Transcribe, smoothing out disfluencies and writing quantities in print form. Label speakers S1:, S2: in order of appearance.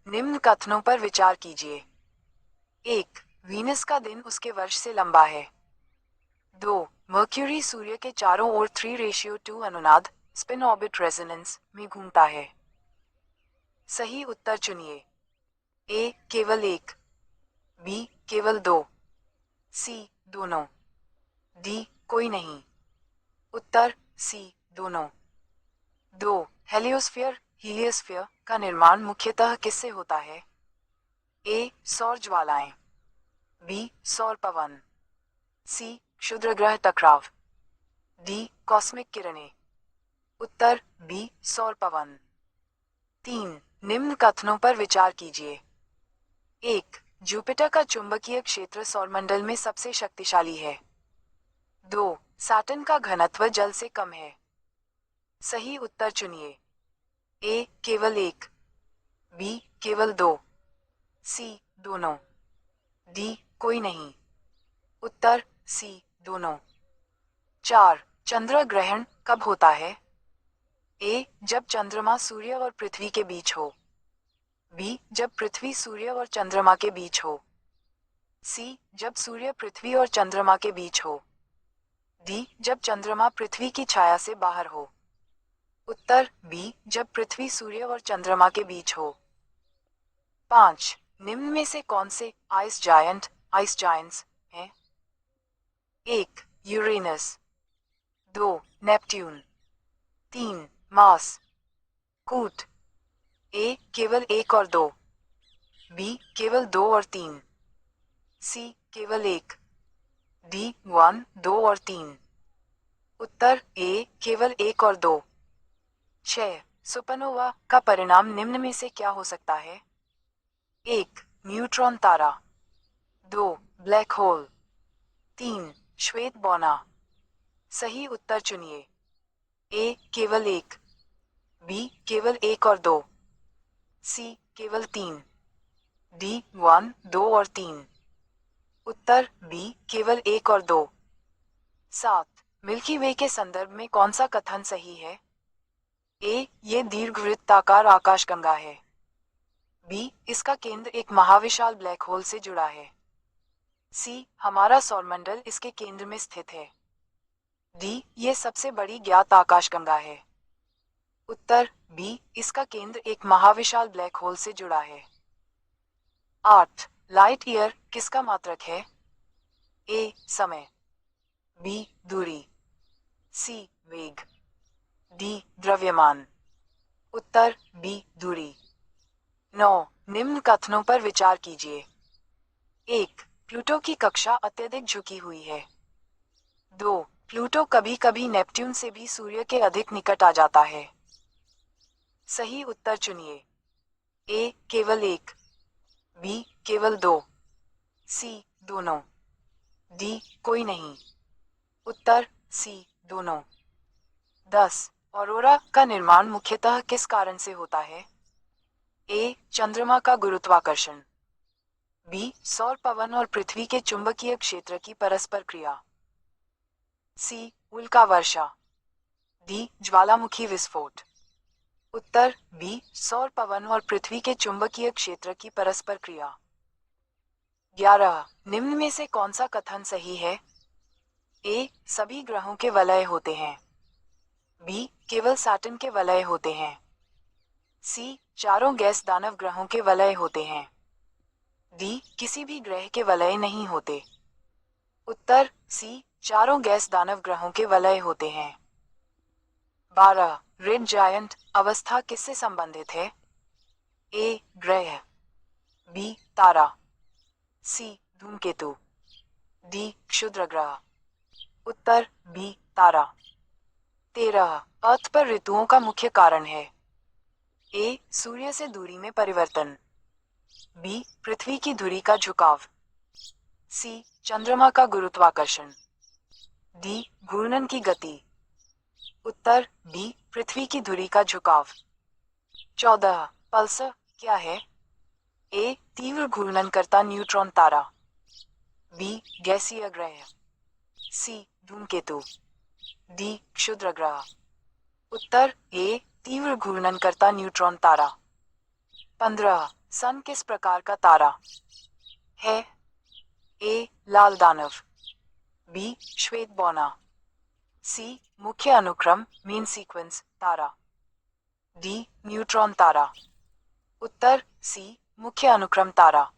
S1: निम्न कथनों पर विचार कीजिए। 1. वीनस का दिन उसके वर्ष से लंबा है। 2. मर्क्यूरी सूर्य के चारों ओर 3:2 अनुनाद स्पिन ऑर्बिट रेजोनेंस में घूमता है। सही उत्तर चुनिए। ए. केवल एक, बी. केवल दो, सी. दोनों, डी. कोई नहीं। उत्तर सी. दोनों। 2. हेलियोस्फीयर हीलियोस्फीयर का निर्माण मुख्यतः किससे होता है? ए. सौर ज्वालाएं, बी. सौर पवन, सी. क्षुद्र ग्रह टकराव, डी. कॉस्मिक किरणें। उत्तर बी. सौर पवन। 3. निम्न कथनों पर विचार कीजिए। 1. जुपिटर का चुंबकीय क्षेत्र सौरमंडल में सबसे शक्तिशाली है। 2. सैटर्न का घनत्व जल से कम है। सही उत्तर चुनिए। ए. केवल एक, बी. केवल दो, सी. दोनों, डी. कोई नहीं। उत्तर सी. दोनों। 4. चंद्र ग्रहण कब होता है? ए. जब चंद्रमा सूर्य और पृथ्वी के बीच हो, बी. जब पृथ्वी सूर्य और चंद्रमा के बीच हो, सी. जब सूर्य पृथ्वी और चंद्रमा के बीच हो, डी. जब चंद्रमा पृथ्वी की छाया से बाहर हो। उत्तर बी. जब पृथ्वी सूर्य और चंद्रमा के बीच हो। 5. निम्न में से कौन से आइस जायंट्स हैं? 1. यूरेनस, 2. नेपट्यून, 3. मार्स, कूट। ए. केवल एक और दो, बी. केवल दो और तीन, सी. केवल एक, डी. 1, 2 और 3। उत्तर ए. केवल एक और दो। 6. सुपरनोवा का परिणाम निम्न में से क्या हो सकता है? 1. न्यूट्रॉन तारा, 2. Black hole, 3. श्वेत बौना। सही उत्तर चुनिए। ए. केवल एक, बी. केवल एक और दो, सी. केवल तीन, डी. 1, 2 और 3। उत्तर बी. केवल एक और दो। 7. मिल्की वे के संदर्भ में कौन सा कथन सही है? ए. ये दीर्घवृत्ताकार आकाशगंगा है, बी. इसका केंद्र एक महाविशाल ब्लैक होल से जुड़ा है, सी. हमारा सौरमंडल इसके केंद्र में स्थित है, डी. ये सबसे बड़ी ज्ञात आकाशगंगा है। उत्तर बी. इसका केंद्र एक महाविशाल ब्लैक होल से जुड़ा है। 8. लाइट ईयर किसका मात्रक है? ए. समय, बी. दूरी, सी. वेग, डी. द्रव्यमान। उत्तर बी. दूरी। 9. निम्न कथनों पर विचार कीजिए। 1. प्लूटो की कक्षा अत्यधिक झुकी हुई है। 2. प्लूटो कभी कभी नेपट्यून से भी सूर्य के अधिक निकट आ जाता है। सही उत्तर चुनिए। ए. केवल एक, बी. केवल दो, सी. दोनों, डी. कोई नहीं। उत्तर सी. दोनों। 10. ऑरोरा का निर्माण मुख्यतः किस कारण से होता है? ए. चंद्रमा का गुरुत्वाकर्षण, बी. सौर पवन और पृथ्वी के चुंबकीय क्षेत्र की परस्पर क्रिया, सी. उल्का वर्षा, डी. ज्वालामुखी विस्फोट। उत्तर बी. सौर पवन और पृथ्वी के चुंबकीय क्षेत्र की परस्पर क्रिया। 11. निम्न में से कौन सा कथन सही है? ए. सभी ग्रहों के वलय होते हैं, बी. केवल सैटर्न के वलय होते हैं, सी. चारों गैस दानव ग्रहों के वलय होते हैं, डी. किसी भी ग्रह के वलय नहीं होते। उत्तर सी. चारों गैस दानव ग्रहों के वलय होते हैं। 12. रेड जायंट अवस्था किससे संबंधित है? ए. ग्रह, बी. तारा, सी. धूमकेतु, डी. क्षुद्र ग्रह। उत्तर बी. तारा। 13. अर्थ पर ऋतुओं का मुख्य कारण है? ए. सूर्य से दूरी में परिवर्तन, बी. पृथ्वी की धुरी का झुकाव, सी. चंद्रमा का गुरुत्वाकर्षण, डी. घूर्णन की गति। उत्तर बी. पृथ्वी की धुरी का झुकाव। 14. पल्सर क्या है? ए. तीव्र घूर्णनकर्ता न्यूट्रॉन तारा, बी. गैसीय ग्रह, सी. धूमकेतु, डी. क्षुद्र ग्रह। उत्तर ए. तीव्र घूर्णनकर्ता न्यूट्रॉन तारा। 15. सन किस प्रकार का तारा है? ए. लाल दानव, बी. श्वेत बौना, सी. मुख्य अनुक्रम मेन सीक्वेंस तारा, डी. न्यूट्रॉन तारा। उत्तर सी. मुख्य अनुक्रम तारा।